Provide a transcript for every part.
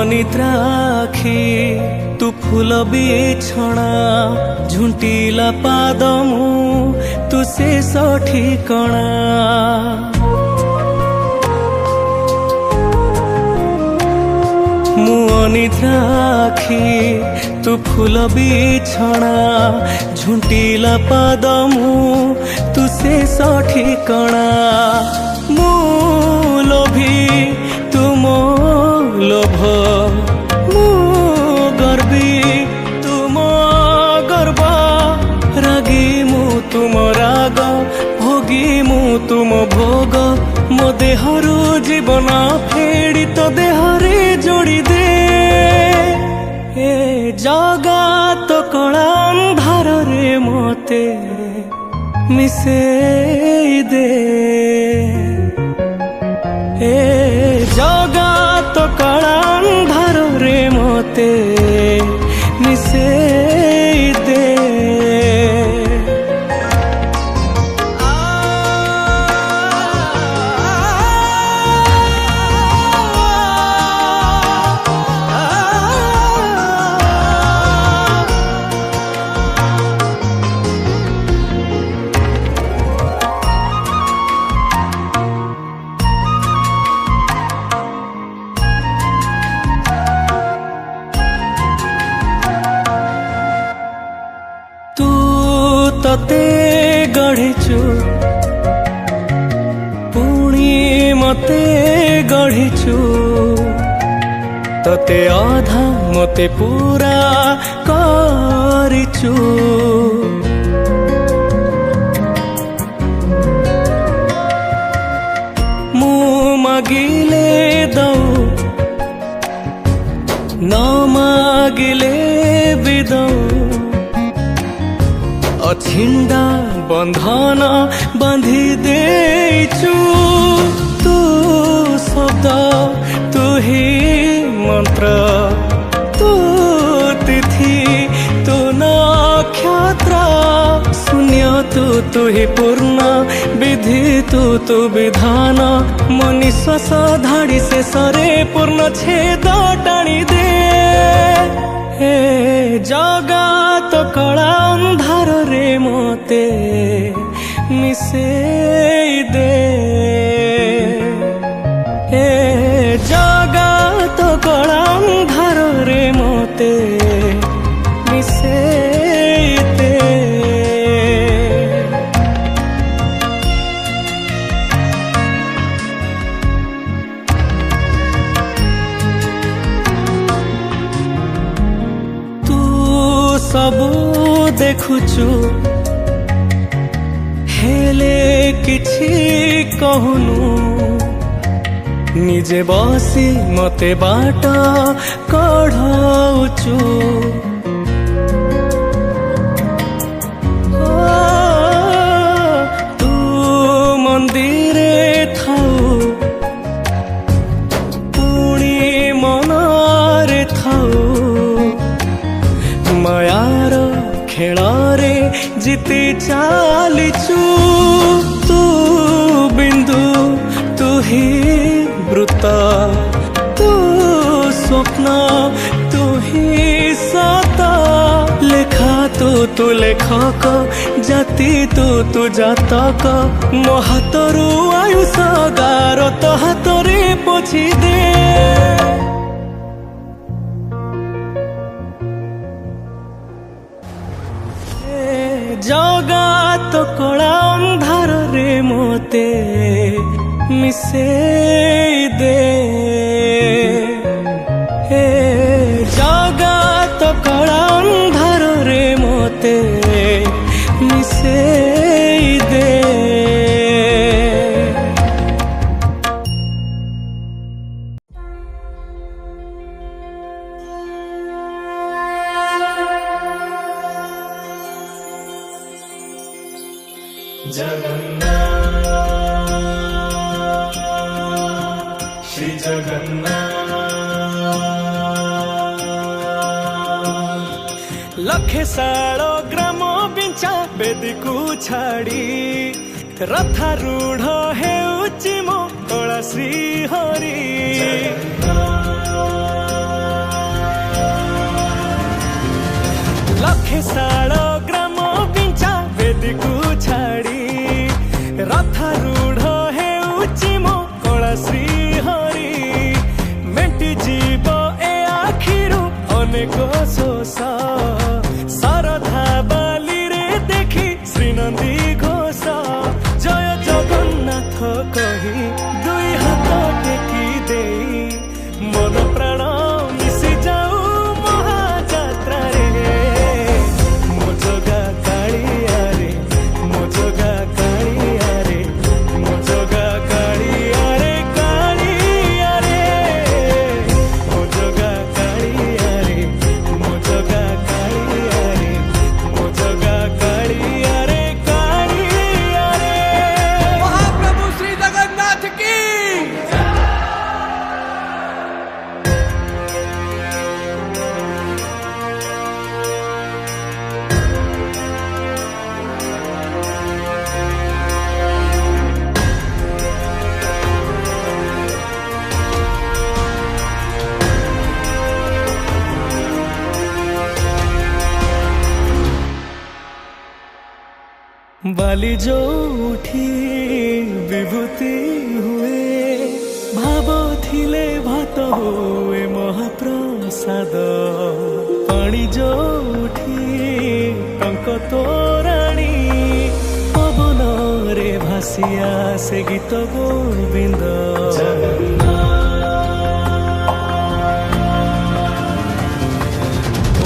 अनिद्राखी तू फूल बिछଣା झुंटिला पाद मु तू शेष ठिकଣା मु अनिद्राखी तू फूल बिछଣା झुंटिला पाद मु तू शेष ठिकଣା मु लोभी तुम लोभ मु गर्वी तुम गर्व रागी मु तुम राग भोगी मु तुम भोग मो देहरु जीवन फेड़ी तो देहरे जोड़ी दे ए जगा तो कला अंधार रे मोते मिसे दे ए जगा तो कला अंधार रे मोते मिसे दे तते गढ़िचु पुणी मते गढ़िचु तते आधा मते पूरा करिचु मु मागिले दऊ न मागिले भी दऊ छिंडा बंधन बांधी देचु तू शब्द तू ही मंत्र तू तिथि तू नक्षत्र शून्य तू ही पूर्ण विधि तू विधान मो निश्वास धाड़ी से सरे पूर्ण छेद टाणी दे हे जगा तो कला अंधार रे मोते मिसे दे हे जगा तो कला अंधार रे मोते मिसे दे सबू देखुचु हेले किछि कहूनु निजे बसी मते बाट कढ़ाउचु तू मंदिरे थाउ पुणी मनरे थाउ मायार खेलारे जीती चालीचु तू बिंदु तू ही वृत्त तू स्वप्न तू ही सत लेखा तू लेखक जाति तू जातक मो हाथरू आयुष गार तो हाथरे पोछि दे जगा तो कला अंधार रे मोते मिसे दे हे जगा तो कला अंधार रे मोते मिसे दे जगन्नाथ श्री जगन्नाथ लखे सालो ग्राम बिंचा बेदी को छाड़ी रथारूढ़ हेउची मो कला श्री हरि लखे साल ग्राम पिंचा बेदीकू छाड़ी रथारूढ़ हेउची मो कला श्री हरि मेटी जीव ए आखिरु अनेक शोष शारदा बाली रे देखी श्रीनंदी घोष जय जगन्नाथ कही दुई हाथ टेकी दे मन प्राण मिशि जाऊ महाजात्रा रे मो जगा कालिया रे मो जगा कालिया रे मो जगा कालिया रे कालिया रे मो जगा कालिया रे मो जगा कालिया रे मो जगा कालिया रे कालिया रे। महाप्रभु श्री जगन्नाथ की बाली जो उठी विभूति हुए भाव थिले भात हुए महाप्रसाद पानी जो उठी टंक तोराणी पवन रे भासिया से गीत गोविंद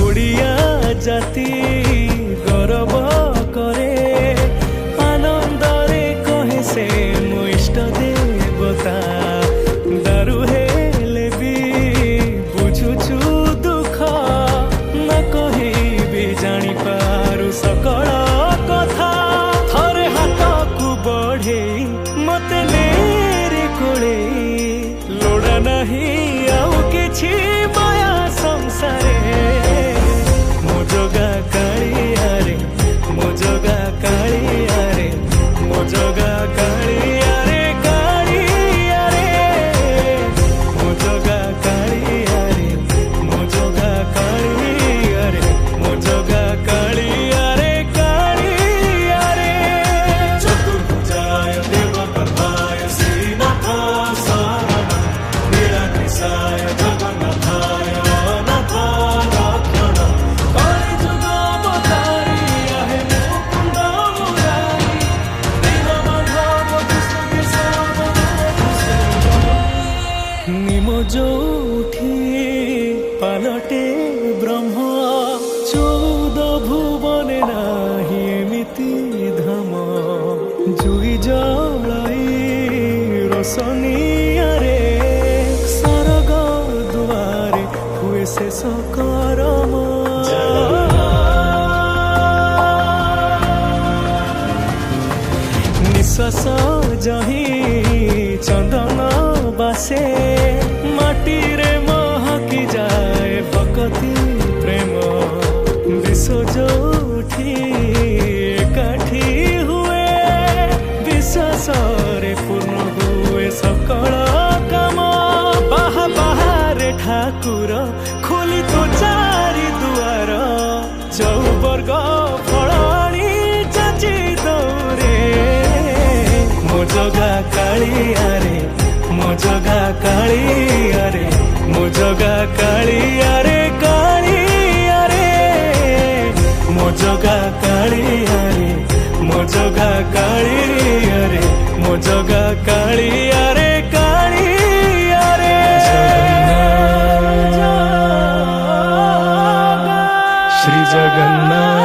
ओडिया जाति गौरव करे आनंदरे कहे से मो इष्ट देवता दारु हेले भी बुझुछु दुख न कही भी जानी पारु सकल कथा थरे हाथ को बढ़े मते मेरे कोले लोड़ा नहीं आउ किछि माया संसारे मो जगा कालिया रे मो जगा कालिया रे मो जगा कालिया रे कालिया रे मो जगा कालिया रे मो जगा कालिया रे मो जगा कालिया रे कालिया रे चतुर्भुजाय देवगर्भाय श्रीनाथ शरणं नीलकेशाय जगन्नाथाय अनाथ रक्षणं कलिजुग अवतारी आहे मुकुंद मुरारी दीनबन्धु कृष्ण केशव निम जोठी पालटे ब्रह्म चौद भुवने नाही एमिति धाम जुई जलाई रोशनिया रे सरग दुआरे हुए शेष करम निश्वास जही चंदन बासे माटी रे महकी जाए भक्ति प्रेम विश्व जोठी एकाठी हुए विश्वास रे पूर्ण हुए सकल काम बाहा बाहारे ठाकुर खोली तो चारि दुआर चौवर्ग फलाणी चाची दौरे मो जगा कालिया रे मो जगा कालिया रे मो जगा कालिया रे कालिया रे मो जगा कालिया रे मो जगा कालिया रे मो जगा कालिया रे कालिया रे श्री जगन्नाथ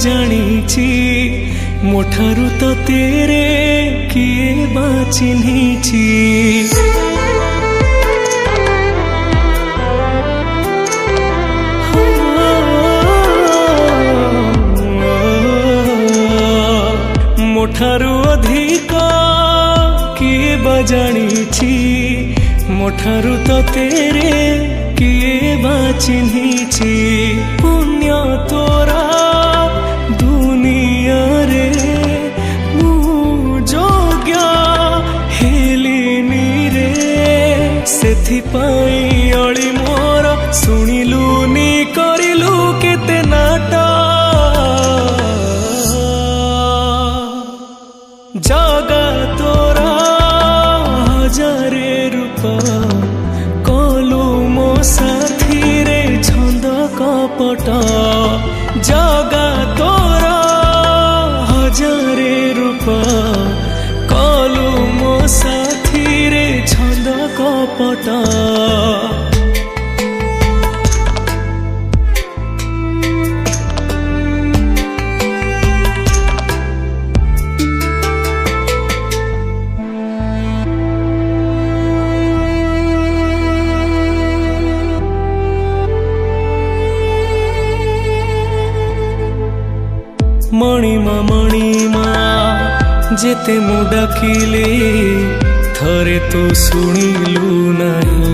ଜାଣିଛି ମୋ ଠାରୁ ତତେରେ କିଏ ବା ଚିହ୍ନିଛି। ମୋ ଠାରୁ ଅଧିକ କିଏ ବା ଜାଣିଛି ମୋ ଠାରୁ ତତେରେ କିଏ ବା ଚିହ୍ନିଛି। ପୁଣ୍ୟ ତୋରା ଦୁନିଆରେ ମୁଁ ଯୋଗ୍ୟ ହେଲିନି ରେ, ସେଥିପାଇଁ ଅଳି ମୋର ଶୁଣିଲୁନି କରିଲୁ କେତେ ନାଟ। ଜଗା ତୋରା ହଜାରେ ରୂପ କଲୁ ମୋ ସାଥିରେ ଛନ୍ଦ କପଟ। ଜଗା ତୋରା ହଜାରେ ରୂପ କଲୁ ମୋ ସାଥିରେ ଛନ୍ଦ କପଟ। ମଣିମା ମଣିମା ଯେତେ ମୁଁ ଡାକିଲେ ଥରେ ତୁ ଶୁଣିଲୁ ନାହିଁ।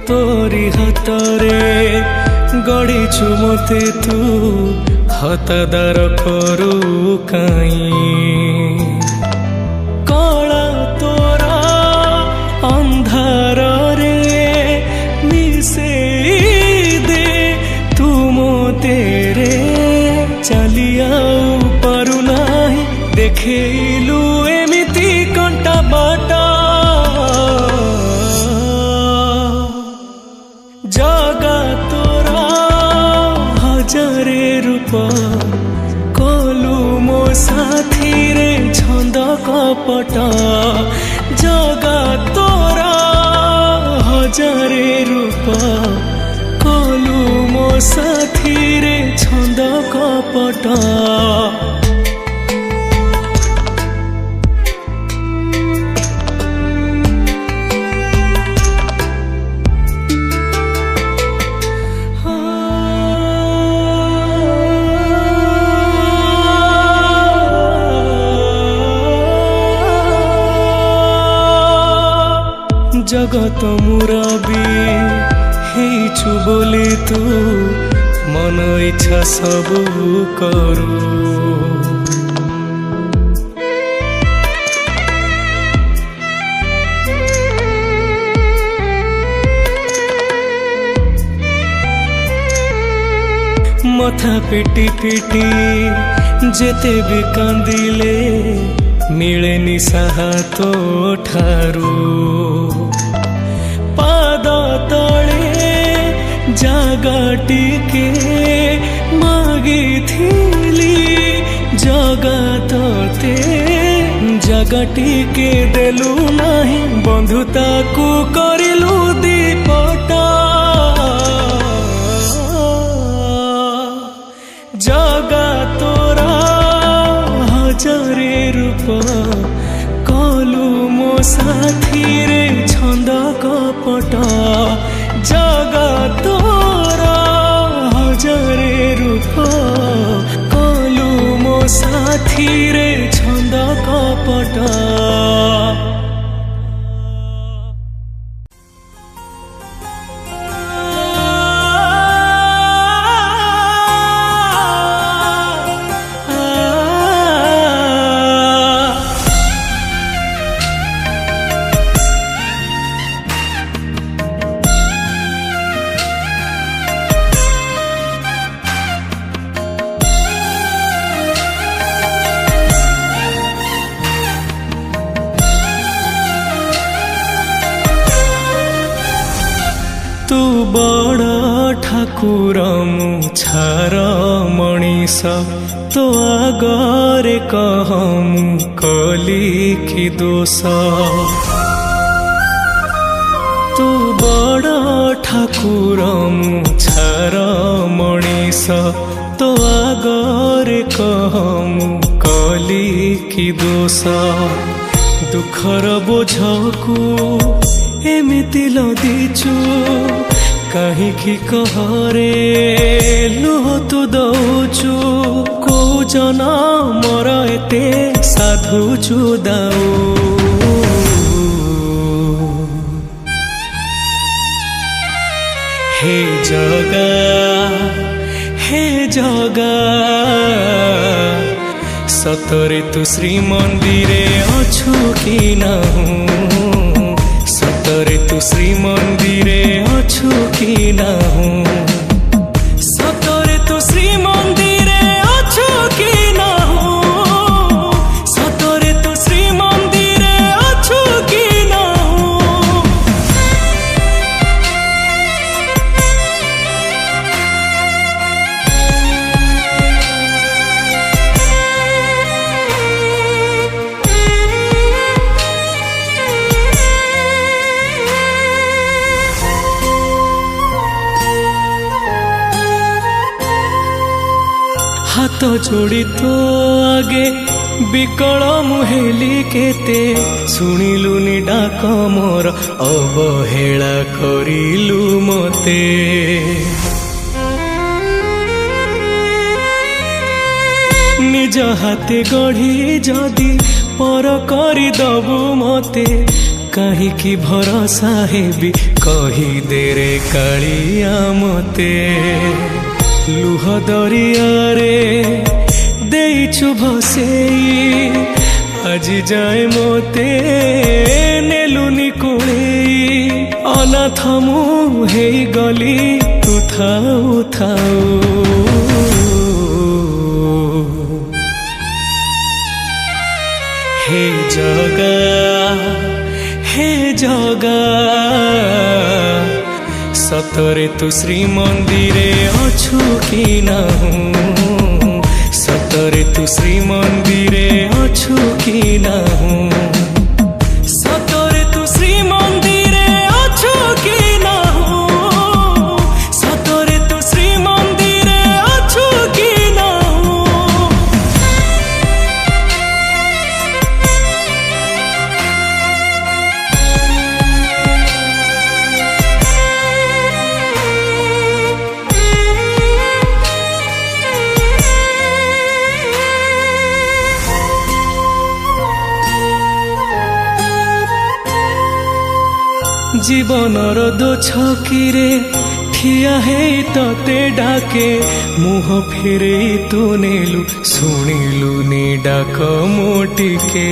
ତୋରି ହାତରେ ଗଢ଼ିଛୁ ମତେ ତୁ ହତାଦାର କରୁ କାଇଁ। କଳା ତୋରା ଅନ୍ଧାରରେ ମିଶେଇ ଦେ ତୁ ମୋତେରେ, ଚାଲି ଆଉ ପାରୁନାହିଁ ଦେଖେଇଲୁ ଏମିତି କଣ୍ଟା ବାଟ। ଜଗା ତୋରା ହଜାରେ ରୂପ କଲୁ ମୋ ସାଥିରେ ଛନ୍ଦ କପଟ। ଜଗା ତୋରା ହଜାରେ ରୂପ କଲୁ ମୋ ସାଥିରେ ଛନ୍ଦ କପଟ। জগত মুরবি ହେଇଛୁ ବୋଲି ତୁ ମନ ଇଚ୍ଛା ସବୁ କରୁ। ମଥା ପିଟି ପିଟି ଯେତେ ବି କାନ୍ଦିଲେ ମିଳେନି ସାହା ତୋ ଠାରୁ। ପାଦ ତଳେ ଜାଗା ଟିକେ ମାଗିଥିଲି ଜଗା ତତେ, ଜାଗା ଟିକେ ଦେଲୁ ନାହିଁ ବନ୍ଧୁତାକୁ କରିଲୁ ଦିପଟ। ଜଗା ତୋରା ହଜାରେ ରୂପ କଲୁ ମୋ ସାଥିରେ ଛନ୍ଦ କପଟ। ଜଗା ତୋରା ହଜାରେ ରୂପ କଲୁ ମୋ ସାଥିରେ ଛନ୍ଦ କପଟ। ଠାକୁର ମୁଁ ଛାର ମଣିଷ ତୋ ଆଗରେ କହ ମୁଁ କଲି କି ଦୋଷ ତୁ ବଡ଼ ଠାକୁର ମୁଁ ଛାର ମଣିଷ ତୋ ଆଗରେ କହ ମୁଁ କଲି କି ଦୋଷ ଦୁଃଖର ବୋଝକୁ ଏମିତି ଲଦିଛୁ କାହିଁକି କହରେ ଲୁହ ତୁ ଦଉଛୁ କୋଉ ଜନମର ଏତେ ସାଧୁଛୁ ଦାଉ हे जगा सतरे तू श्री मंदिरे अछु कि नाहूँ सतरे तू श्री मंदिरे अछु कि नाहूँ सतरे तू श्री मंदिरे अछु कि नाहूँ सतरे तू श्री मंदिरे अछु कि नाहूँ हाथ जोड़ी तो आगे विकल मुहेली केते शुणिलुनी डाक मोर अवहेला करिलु मते निज हाथे गढ़ी जदि पर करी दबु मते काहीकि भरोसा हेबी कही दे रे कालिया मते लुह दरियारे देइछु भसेई আজি जाए मोते नेलुनी कोळेई अनाथ मु हेई गली तू थाऊ थाऊ हे जगा सतरे तू श्री मंदिरे अछु कि नाहूँ सतरे तू श्री मंदिरे अछु कि नाहूँ सतरे तू श्री मंदिरे अछु कि नाहूँ सतरे तू श्री मंदिरे अछु कि नाहूँ जीवनर दो छकीरे ठिया है तते डाके मुह फेरे तू नेलु शुणिलु नी डाक मोटिके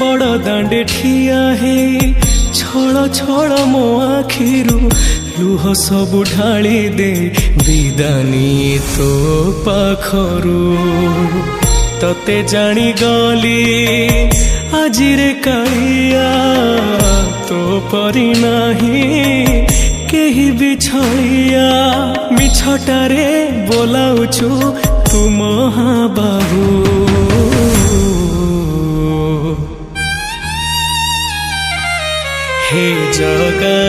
बड़ दांडे ठिया है छळ छळ मो आखिरु लुह सबु ढाली दे विदानी तो पाखरु तते जानी गली आजिरे कालिया तो परी नाही केही बिछड़िया मिछटारे बोलाउछु तू महाबाहु हे जगा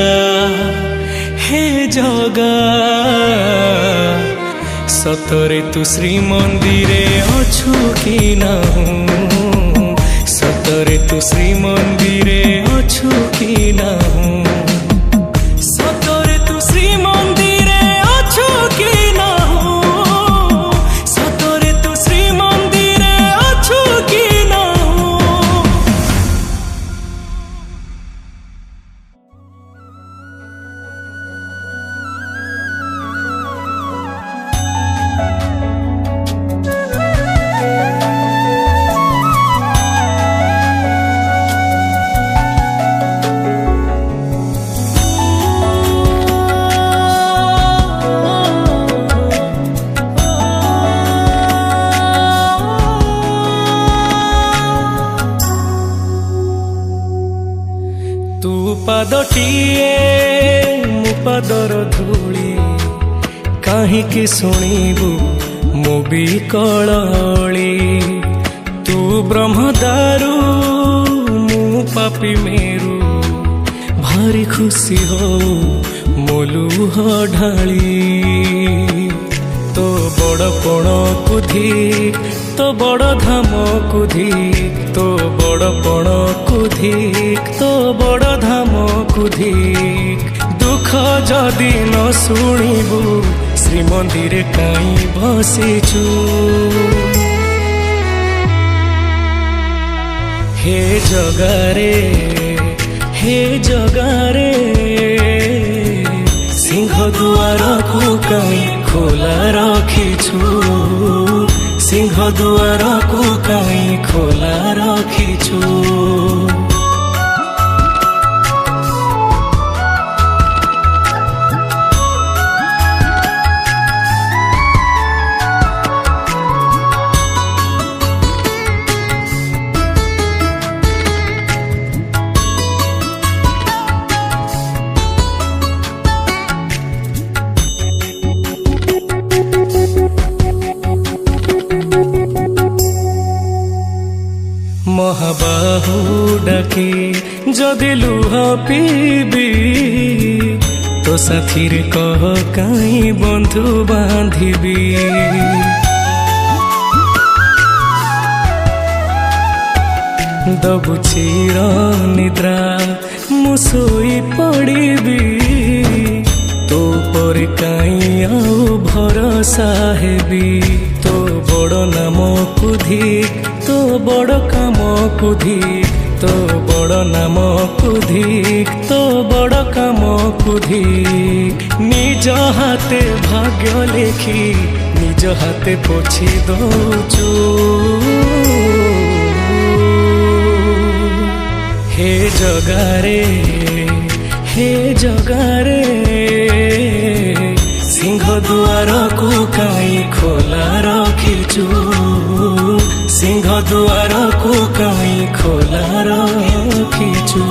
सतरे तू श्री मंदिरे अछु कि नाहूँ सतरे तू श्री मंदिरे अछु कि नाहूँ सतरे तू श्री मंदिरे अछु कि नाहूँ सतरे तू श्री मंदिरे अछु कि नाहूँ ପାଦଟିଏ ମୋ ପାଦର ଧୂଳି କାହିଁକି ଶୁଣିବୁ ମୋ ବିକଳଳି ତୁ ବ୍ରହ୍ମଦାରୁ ମୁଁ ପାପି ମେରୁ ଭାରି ଖୁସି ହଉ ମୋ ଲୁହ ଢାଳି ତୋ ବଡ଼ପଣକୁ ଧିକ୍ ତୋ ବଡ଼ ଧାମକୁ ଧିକ୍ ତୋ ବଡ଼ପଣକୁ ଧିକ୍ ତୋ ବଡ଼ ଧାମକୁ ଧିକ୍ ଦୁଃଖ ଯଦି ନ ଶୁଣିବୁ ଶ୍ରୀମନ୍ଦିରେ କାହିଁ ବସିଛୁ ହେ ଜଗାରେ ସିଂହ ଦୁଆରକୁ କାହିଁ ଖୋଲା ରଖିଛୁ ସିଂହ ଦୁଆରକୁ କାହିଁ ଖୋଲା ରଖିଛୁ ମହାବାହୁ ଡାକି ଯଦି ଲୁହ ପିଇବି ତୋ ସାଥିରେ କହ କାହିଁ ବନ୍ଧୁ ବାନ୍ଧିବି ଦବୁ ଚିର ନିଦ୍ରା ମୁଁ ଶୋଇ ପଡ଼ିବି ତୋ ପରେ କାହିଁ ଆଉ ଭରସା ହେବି ତୋ ବଡ଼ ନାମକୁ ଧିକ୍ ତୋ ବଡ଼ କାମକୁ ଧିକ୍ ତୋ ବଡ଼ ନାମକୁ ଧିକ୍ ତୋ ବଡ଼ କାମକୁ ଧିକ୍ ନିଜ ହାତେ ଭାଗ୍ୟ ଲେଖି ନିଜ ହାତେ ପୋଛି ଦଉଛୁ ହେ ଜଗାରେ ସିଂହ ଦୁଆରକୁ କାହିଁ ଖୋଲା ରଖିଛୁ ସିଂହ ଦୁଆରକୁ କାହିଁ ଖୋଲା ରଖିଛୁ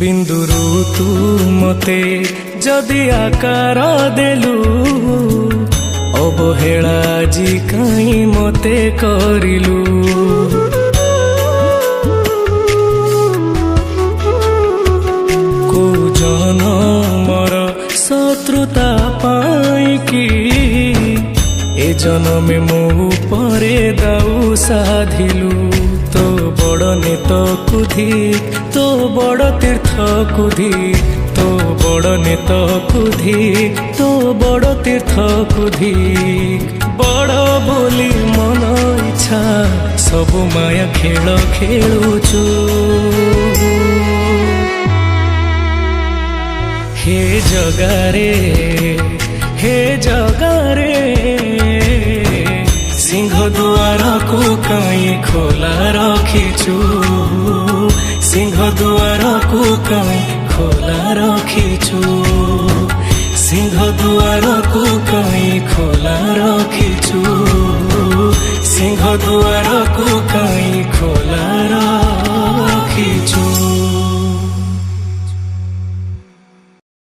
ବିନ୍ଦୁରୁ ତୁ ମତେ ଯଦି ଆକାର ଦେଲୁ ଅବହେଳା ଆଜି କାହିଁ ମତେ କରିଲୁ କୋଉ ଜନମର ଶତ୍ରୁତା ପାଇଁକି ଏ ଜନମେ ମୋ ଉପରେ ଦାଉ ସାଧିଲୁ ତୋ ବଡ଼ ନେତକୁ ଧିକ୍ ତୋ ବଡ଼ ତୀର୍ଥକୁ ଧିକ୍ ତୋ ବଡ଼ ନେତକୁ ଧିକ୍ ତୋ ବଡ଼ ତୀର୍ଥକୁ ଧିକ୍ ବଡ଼ ବୋଲି ମନ ଇଚ୍ଛା ସବୁ ମାୟା ଖେଳ ଖେଳୁଛୁ ହେ ଜଗାରେ ସିଂହ ଦୁଆରକୁ କାହିଁ ଖୋଲା ରଖିଛୁ ସିଂହ ଦୁଆରକୁ କାହିଁ ଖୋଲା ରଖିଛୁ ସିଂହ ଦୁଆରକୁ କାହିଁ ଖୋଲା ରଖିଛୁ ସିଂହ ଦୁଆରକୁ କାହିଁ ଖୋଲା